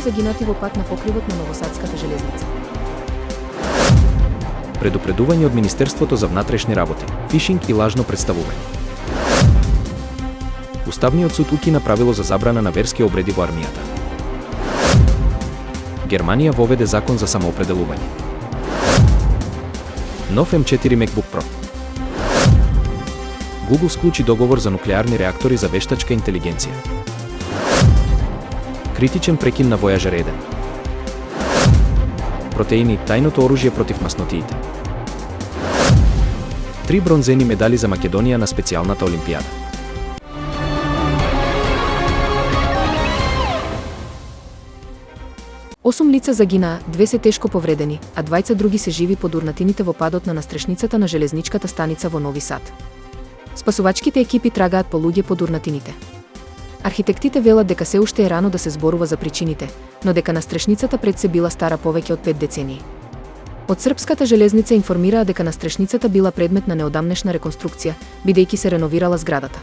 загинати во пат на покривот на Новосадската железница. Предупредување од Министерството за внатрешни работи, фишинг и лажно представување. Уставниот суд укина правило за забрана на верски обреди во армијата. Германија воведе закон за самоопределување. Нов М4 MacBook Pro. Google склучи договор за нуклеарни реактори за вештачка интелигенција. Критичен прекин на Voyager 1. Протеини – тајното оружје против маснотиите. 3 бронзени медали за Македонија на специјалната олимпијада. Осум лица загинаа, 2 се тешко повредени, а 20 други се живи под урнатините во падот на настрешницата на железничката станица во Нови Сад. Спасувачките екипи трагаат по луѓе под урнатините. Архитектите велат дека се уште е рано да се зборува за причините, но дека настрешницата пред се била стара повеќе од 5 децении. Од Српската железница информираа дека настрешницата била предмет на неодамнешна реконструкција, бидејќи се реновирала зградата.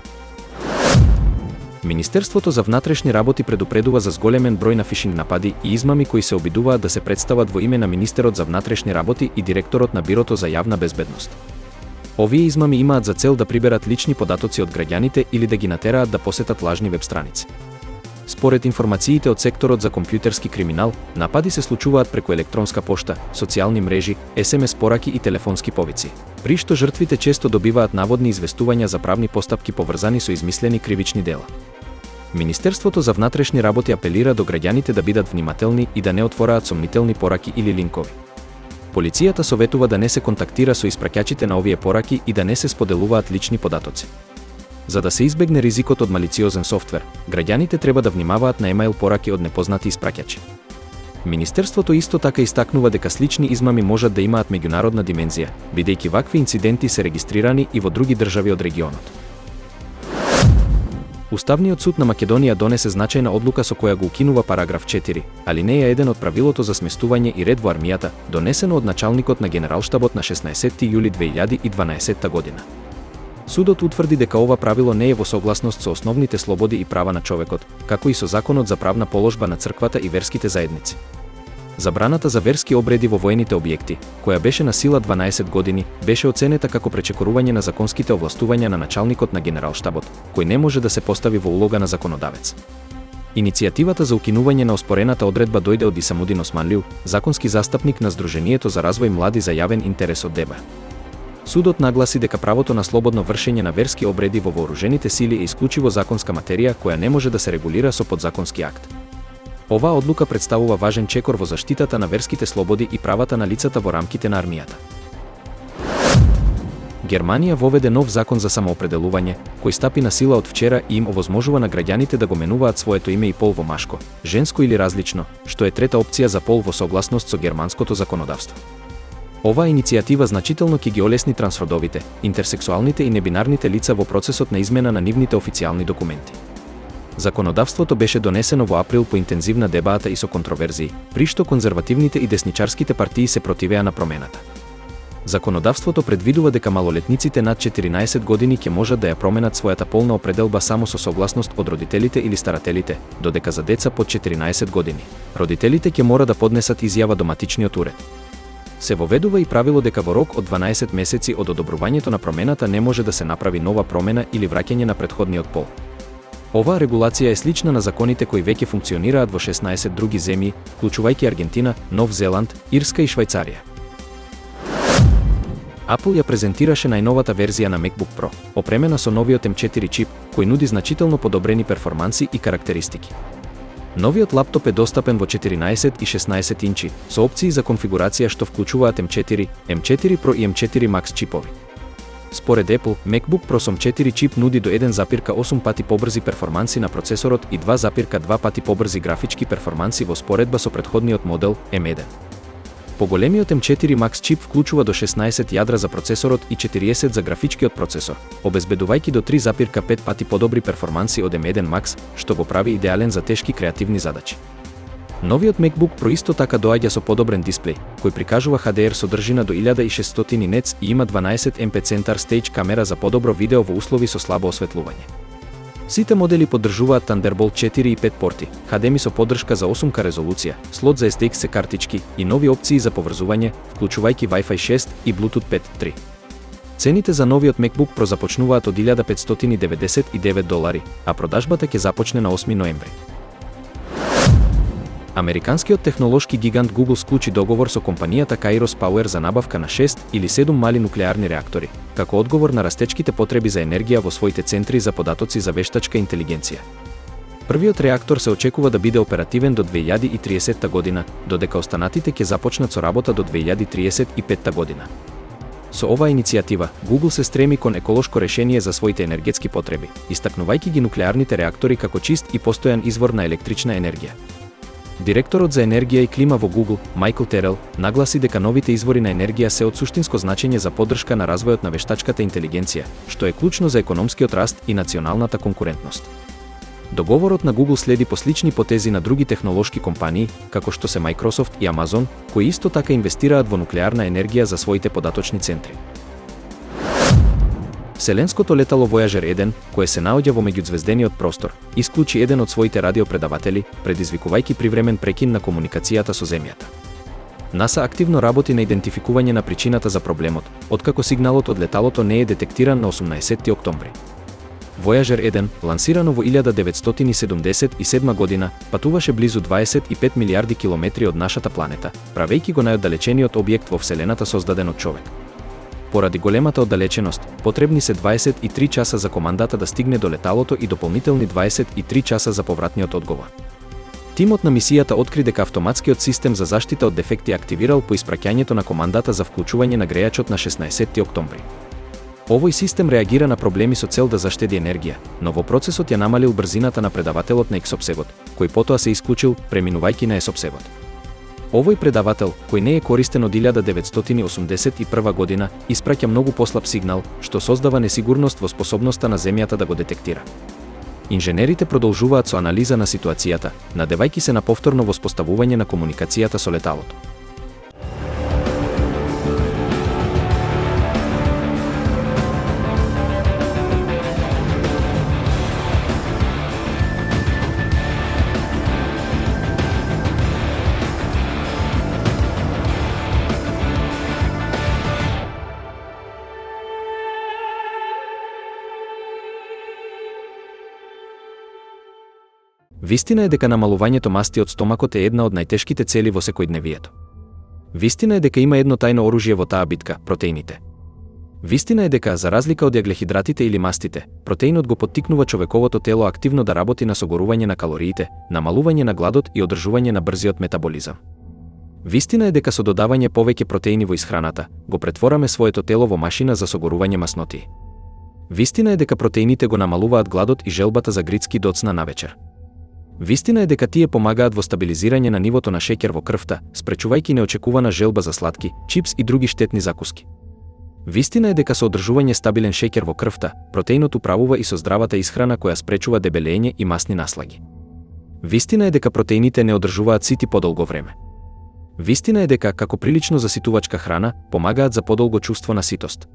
Министерството за внатрешни работи предупредува за зголемен број на фишинг напади и измами кои се обидуваат да се представат во име на министерот за внатрешни работи и директорот на Бирото за јавна безбедност. Овие измами имаат за цел да приберат лични податоци од граѓаните или да ги натераат да посетат лажни веб-страници. Според информациите од секторот за компјутерски криминал, напади се случуваат преку електронска пошта, социјални мрежи, SMS пораки и телефонски повици, при што жртвите често добиваат наводни известувања за правни постапки поврзани со измислени кривични дела. Министерството за внатрешни работи апелира до граѓаните да бидат внимателни и да не отвораат сомнителни пораки или линкови. Полицијата советува да не се контактира со испраќачите на овие пораки и да не се споделуваат лични податоци. За да се избегне ризикот од малициозен софтвер, граѓаните треба да внимаваат на емаил пораки од непознати испраќачи. Министерството исто така истакнува дека слични измами можат да имаат меѓународна димензија, бидејќи вакви инциденти се регистрирани и во други држави од регионот. Уставниот суд на Македонија донесе значајна одлука со која го укинува параграф 4, алинеја 1 од правилото за сместување и ред во армијата, донесено од началникот на Генералштабот на 16 јули 2012 година. Судот утврди дека ова правило не е во согласност со основните слободи и права на човекот, како и со законот за правна положба на црквата и верските заедници. Забраната за верски обреди во воените објекти, која беше на сила 12 години, беше оценета како пречекорување на законските овластувања на началникот на Генералштабот, кој не може да се постави во улога на законодавец. Иницијативата за укинување на оспорената одредба дојде од Исамудин Османлиу, законски застапник на Сдруженијето за развој млади за јавен интерес од ДБ. Судот нагласи дека правото на слободно вршење на верски обреди во вооружените сили е исклучиво законска материја која не може да се регулира со подзаконски акт. Оваа одлука представува важен чекор во заштитата на верските слободи и правата на лицата во рамките на армијата. Германија воведе нов закон за самоопределување, кој стапи на сила од вчера и им овозможува на граѓаните да го менуваат своето име и пол во машко, женско или различно, што е трета опција за пол во согласност со германското законодавство. Оваа иницијатива значително ќе ги олесни трансродовите, интерсексуалните и небинарните лица во процесот на измена на нивните официјални документи. Законодавството беше донесено во април по интензивна дебата и со контроверзии, при што конзервативните и десничарските партии се противеа на промената. Законодавството предвидува дека малолетниците над 14 години ќе можат да ја променат својата полна определба само со согласност од родителите или старателите, додека за деца под 14 години, родителите ќе мора да поднесат изјава до матичниот уред. Се воведува и правило дека во рок од 12 месеци од одобрувањето на промената не може да се направи нова промена или враќање на претходниот пол. Оваа регулација е слична на законите кои веќе функционираат во 16 други земји, вклучувајќи Аргентина, Нов Зеланд, Ирска и Швајцарија. Apple ја презентираше најновата верзија на MacBook Pro, опремена со новиот M4 чип, кој нуди значително подобрени перформанси и карактеристики. Новиот лаптоп е достапен во 14 и 16 инчи, со опции за конфигурација што вклучуваат M4, M4 Pro и M4 Max чипови. Според Apple, MacBook Pro со M4 чип нуди до 1,8 пати побрзи перформанси на процесорот и 2,2 пати побрзи графички перформанси во споредба со претходниот модел M1. Поголемиот M4 Max чип вклучува до 16 јадра за процесорот и 40 за графичкиот процесор, обезбедувајќи до 3,5 пати подобри перформанси од M1 Max, што го прави идеален за тешки креативни задачи. Новиот MacBook Pro исто така доаѓа со подобрен дисплеј, кој прикажува HDR содржина до 1600 Nits и има 12 MP Center Stage камера за подобро видео во услови со слабо осветлување. Сите модели поддржуваат Thunderbolt 4 и 5 порти, HDMI со поддршка за 8K резолуција, слот за SDXC картички и нови опции за поврзување, вклучувајќи Wi-Fi 6 и Bluetooth 5.3. Цените за новиот MacBook Pro започнуваат од $1.599, а продажбата ќе започне на 8 ноември. Американскиот технолошки гигант Google склучи договор со компанијата Kairos Power за набавка на 6 или 7 мали нуклеарни реактори, како одговор на растечките потреби за енергија во своите центри за податоци за вештачка интелигенција. Првиот реактор се очекува да биде оперативен до 2030 година, додека останатите ќе започнат со работа до 2035 година. Со оваа иницијатива, Google се стреми кон еколошко решение за своите енергетски потреби, истакнувајќи ги нуклеарните реактори како чист и постојан извор на електрична енергија. Директорот за енергија и клима во Google, Майкл Терел, нагласи дека новите извори на енергија се од суштинско значење за поддршка на развојот на вештачката интелигенција, што е клучно за економскиот раст и националната конкурентност. Договорот на Google следи по слични потези на други технолошки компании, како што се Microsoft и Amazon, кои исто така инвестираат во нуклеарна енергија за своите податочни центри. Вселенското летало Voyager 1, кое се наоѓа во меѓузвездениот простор, исклучи еден од своите радиопредаватели, предизвикувајќи привремен прекин на комуникацијата со Земјата. НАСА активно работи на идентификување на причината за проблемот, откако сигналот од леталото не е детектиран на 18 октомври. Voyager 1, лансирано во 1977 година, патуваше близу 25 милиарди километри од нашата планета, правејќи го најоддалечениот објект во Вселената создаден од човек. Поради големата оддалеченост, потребни се 23 часа за командата да стигне до леталото и дополнителни 23 часа за повратниот одговор. Тимот на мисијата откри дека автоматскиот систем за заштита од дефекти активирал по испраќањето на командата за вклучување на грејачот на 16 октомври. Овој систем реагира на проблеми со цел да заштеди енергија, но во процесот ја намалил брзината на предавателот на X-обсегот, кој потоа се исклучил, преминувајќи на S-обсегот. Овој предавател, кој не е користен од 1981 година, испраќа многу послаб сигнал, што создава несигурност во способноста на Земјата да го детектира. Инженерите продолжуваат со анализа на ситуацијата, надевајќи се на повторно воспоставување на комуникацијата со леталото. Вистина е дека намалувањето масти од стомакот е една од најтешките цели во секојдневието. Вистина е дека има едно тајно оружје во таа битка – протеините. Вистина е дека, за разлика од јаглехидратите или мастите, протеинот го поттикнува човековото тело активно да работи на согорување на калориите, намалување на гладот и одржување на брзиот метаболизам. Вистина е дека со додавање повеќе протеини во исхраната, го претвораме своето тело во машина за согорување маснотии. Вистина е дека протеините го намалуваат гладот и желбата за грицки доцна навечер. Вистина е дека тие помагаат во стабилизирање на нивото на шеќер во крвта, спречувајќи неочекувана желба за сладки, чипс и други штетни закуски. Вистина е дека со одржување стабилен шеќер во крвта, протеинот управува и со здравата исхрана која спречува дебелење и масни наслаги. Вистина е дека протеините не одржуваат сити подолго време. Вистина е дека, како прилично заситувачка храна, помагаат за подолго чувство на ситост.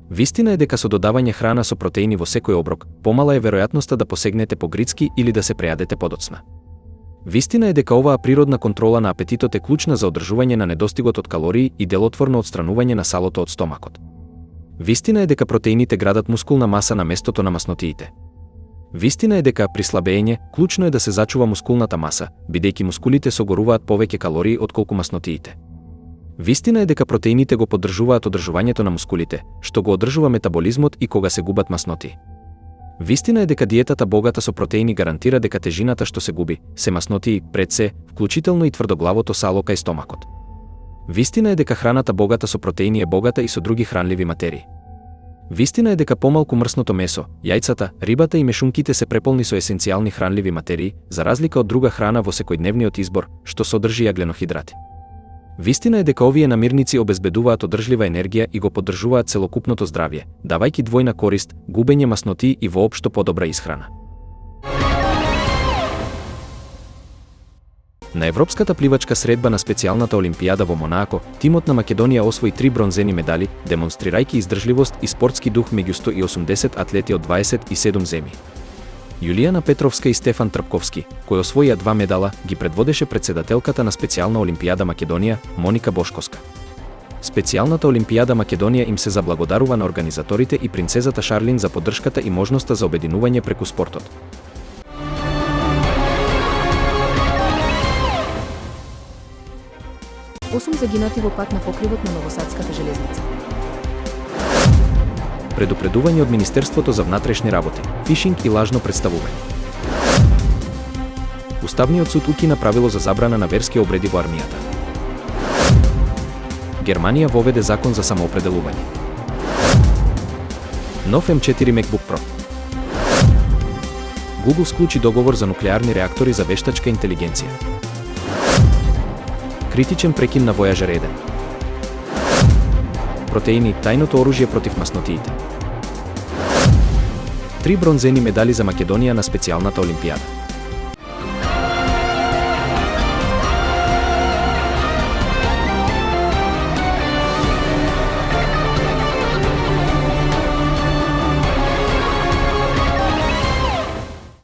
Вистина е дека со додавање храна со протеини во секој оброк, помала е веројатноста да посегнете по грицки или да се прејадете подоцна. Вистина е дека оваа природна контрола на апетитот е клучна за одржување на недостигот од калории и делотворно отстранување на салото од стомакот. Вистина е дека протеините градат мускулна маса на местото на маснотиите. Вистина е дека при слабење, клучно е да се зачува мускулната маса, бидејќи мускулите согоруваат повеќе калории отколку маснотиите. Вистина е дека протеините го поддржуваат одржувањето на мускулите, што го одржува метаболизмот и кога се губат масноти. Вистина е дека диетата богата со протеини гарантира дека тежината што се губи, се маснотии, пред се, вклучително и тврдоглавото сало кај стомакот. Вистина е дека храната богата со протеини е богата и со други хранливи материи. Вистина е дека помалку мрсното месо, јајцата, рибата и мешунките се преполни со есенцијални хранливи материи, за разлика од друга храна во секојдневниот избор, што содржи јагленохидрати. Вистина е дека овие намирници обезбедуваат одржлива енергија и го поддржуваат целокупното здравје, давајќи двојна корист, губење маснотии и воопшто подобра исхрана. На Европската пливачка средба на специјалната олимпијада во Монаако, тимот на Македонија освои 3 бронзени медали, демонстрирајќи издржливост и спортски дух меѓу 180 атлети од 27 земји. Јулијана Петровска и Стефан Трпковски, кои освоија 2 медала, ги предводеше претседателката на специјална Олимпијада Македонија, Моника Бошковска. Специјалната Олимпијада Македонија им се заблагодарува на организаторите и принцезата Шарлин за поддршката и можноста за обединување преку спортот. Осум загинати во пат на покривот на Новосадската железница. Предупредување од Министерството за внатрешни работи, фишинг и лажно представување. Уставниот суд укина правило за забрана на верски обреди во армијата. Германија воведе закон за самоопределување. Нов М4 MacBook Pro. Google склучи договор за нуклеарни реактори за вештачка интелигенција. Критичен прекин на Voyager 1. Протеини – тајното оружје против маснотиите. 3 бронзени медали за Македонија на специјалната Олимпијада.